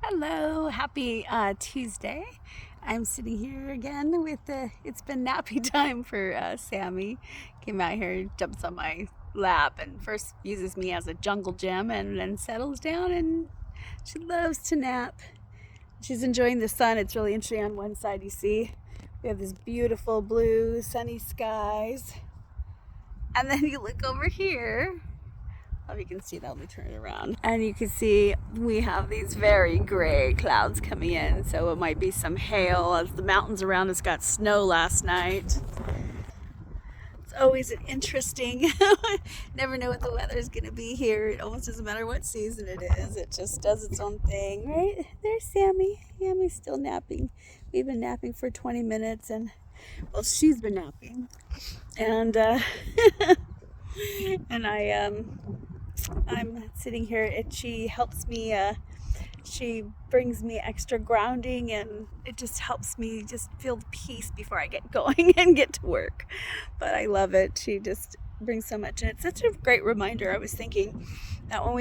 Hello, happy Tuesday. I'm sitting here again with it's been nappy time for Sammy. Came out here, jumps on my lap, and first uses me as a jungle gym and then settles down and she loves to nap. She's enjoying the sun. It's really interesting. On one side, you see we have this beautiful blue, sunny skies. And then you look over here. You can see that. Let me turn it around. And you can see we have these very gray clouds coming in. So it might be some hail as the mountains around us got snow last night. It's always an interesting, never know what the weather is going to be here. It almost doesn't matter what season it is. It just does its own thing, right? There's Sammy. Sammy's still napping. We've been napping for 20 minutes and, well, she's been napping. And, and I'm sitting here and she helps me, she brings me extra grounding and it just helps me just feel peace before I get going and get to work. But I love it. She just brings so much and it's such a great reminder. I was thinking that when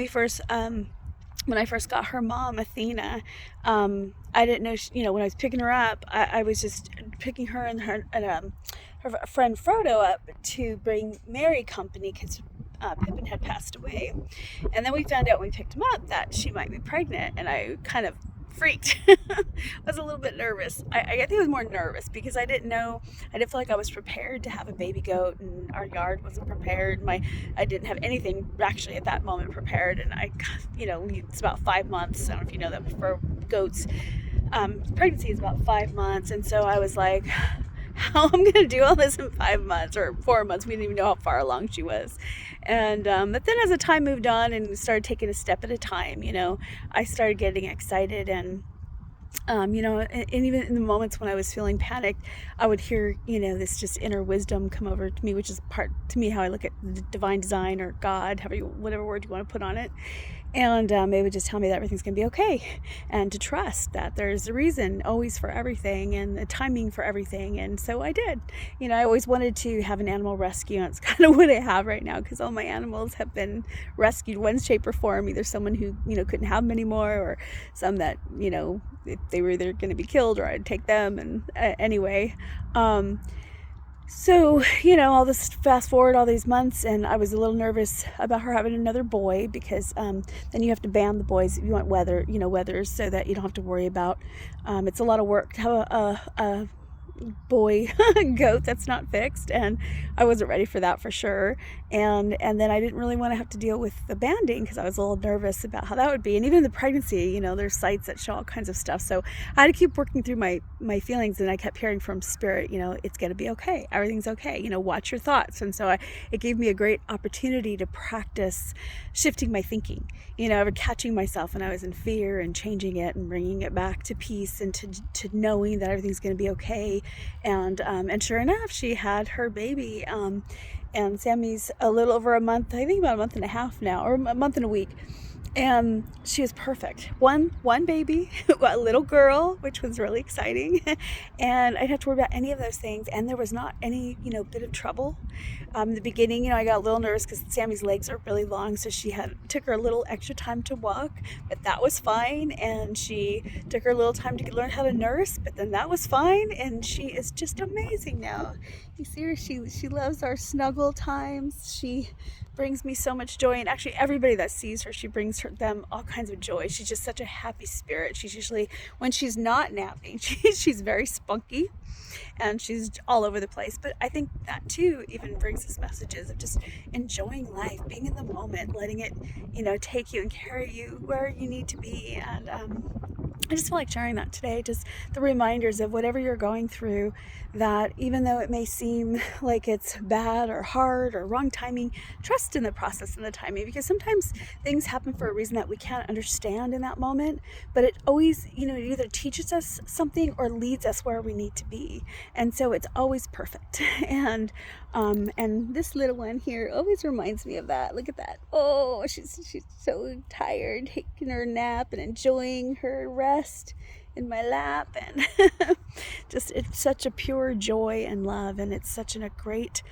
I first got her mom, Athena, I didn't know, when I was picking her up, I was just picking her and her friend Frodo up to bring Mary company because Pippin had passed away. And then we found out when we picked him up that she might be pregnant, and I kind of freaked. I was a little bit nervous. I think I was more nervous because I didn't feel like I was prepared to have a baby goat, and our yard wasn't prepared. I didn't have anything actually at that moment prepared, and it's about 5 months. I don't know if you know that for goats, pregnancy is about 5 months, and so I was like, how I'm going to do all this in 5 months or 4 months. We didn't even know how far along she was. And but then as the time moved on and started taking a step at a time, I started getting excited and and even in the moments when I was feeling panicked, I would hear, this just inner wisdom come over to me, which is part to me how I look at the divine design or God, whatever word you want to put on it. And it would just tell me that everything's going to be okay and to trust that there's a reason always for everything and a timing for everything. And so I did. I always wanted to have an animal rescue, and it's kind of what I have right now because all my animals have been rescued one shape or form. Either someone who, couldn't have them anymore, or some that, they were either going to be killed or I'd take them. And anyway, so, all this fast forward all these months, and I was a little nervous about her having another boy because then you have to ban the boys if you want wethers, so that you don't have to worry about. It's a lot of work to have a boy goat that's not fixed, and I wasn't ready for that for sure. And then I didn't really want to have to deal with the banding because I was a little nervous about how that would be. And even the pregnancy, there's sites that show all kinds of stuff. So I had to keep working through my feelings, and I kept hearing from spirit, it's going to be okay. Everything's okay. Watch your thoughts. And so it gave me a great opportunity to practice shifting my thinking, catching myself when I was in fear and changing it and bringing it back to peace and to knowing that everything's going to be okay. And sure enough, she had her baby. And Sammy's a little over a month, I think about a month and a half now, or a month and a week. And she was perfect. One baby, a little girl, which was really exciting. And I didn't have to worry about any of those things. And there was not any, bit of trouble. In the beginning, I got a little nervous because Sammy's legs are really long. So took her a little extra time to walk, but that was fine. And she took her a little time to learn how to nurse, but then that was fine. And she is just amazing now. You see her, she loves our snuggle times. She brings me so much joy, and actually everybody that sees her, she brings them all kinds of joy. She's just such a happy spirit. She's usually, when she's not napping, she's very spunky and she's all over the place. But I think that too even brings us messages of just enjoying life, being in the moment, letting it take you and carry you where you need to be. And I just feel like sharing that today, just the reminders of whatever you're going through, that even though it may seem like it's bad or hard or wrong timing, trust in the process and the timing, because sometimes things happen for a reason that we can't understand in that moment, but it always, it either teaches us something or leads us where we need to be. And so it's always perfect. And this little one here always reminds me of that. Look at that. Oh, she's so tired, taking her nap and enjoying her rest in my lap, and just it's such a pure joy and love, and it's such a great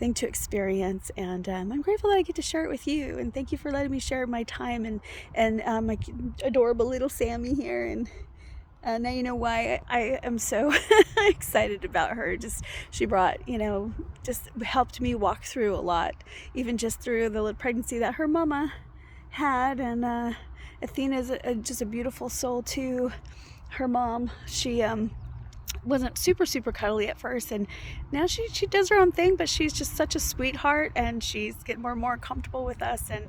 thing to experience, and I'm grateful that I get to share it with you. And thank you for letting me share my time and my adorable little Sammy here. And now you know why I am so excited about her. Just she brought, just helped me walk through a lot, even just through the little pregnancy that her mama had. And Athena's just a beautiful soul too. Her mom, she wasn't super cuddly at first, and now she does her own thing, but she's just such a sweetheart, and she's getting more and more comfortable with us, and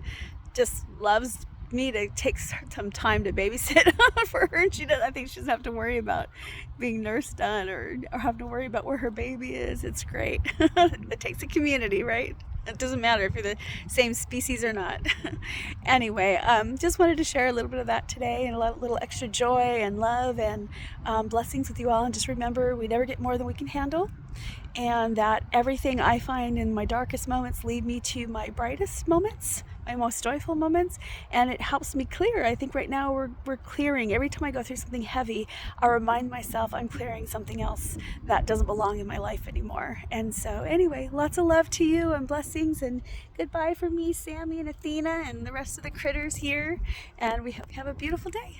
just loves me to take some time to babysit for her. And I think she doesn't have to worry about being nursed on or have to worry about where her baby is. It's great. It takes a community, right? It doesn't matter if you're the same species or not. Anyway, just wanted to share a little bit of that today, and a little extra joy and love and blessings with you all. And just remember, we never get more than we can handle, and that everything I find in my darkest moments lead me to my brightest moments, my most joyful moments, and it helps me clear. I think right now we're clearing. Every time I go through something heavy, I remind myself I'm clearing something else that doesn't belong in my life anymore. And so anyway, lots of love to you and blessings, and goodbye from me, Sammy and Athena, and the rest of the critters here, and we hope you have a beautiful day.